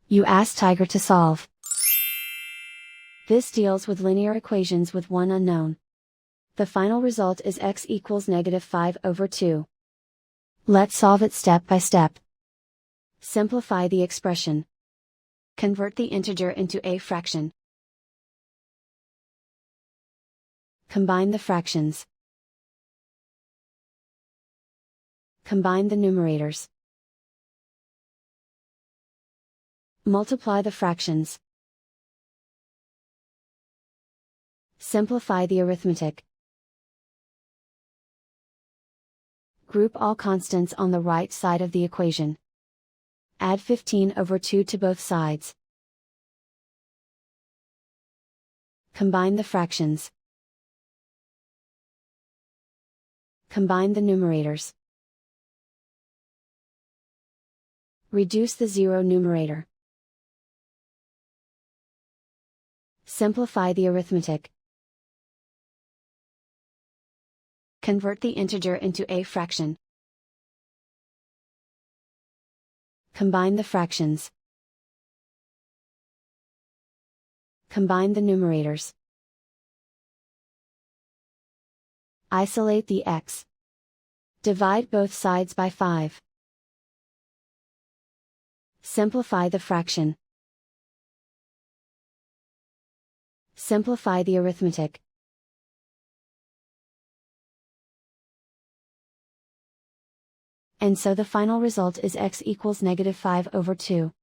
You ask Tiger to solve. This deals with linear equations with one unknown. The final result is x equals -5/2. Let's solve it step by step. Simplify the expression. Convert the integer into a fraction. Combine the fractions. Combine the numerators. Multiply the fractions. Simplify the arithmetic. Group all constants on the right side of the equation. Add 15/2 to both sides. Combine the fractions. Combine the numerators. Reduce the zero numerator. Simplify the arithmetic. Convert the integer into a fraction. Combine the fractions. Combine the numerators. Isolate the x. Divide both sides by 5. Simplify the fraction. Simplify the arithmetic. And so the final result is x equals -5/2.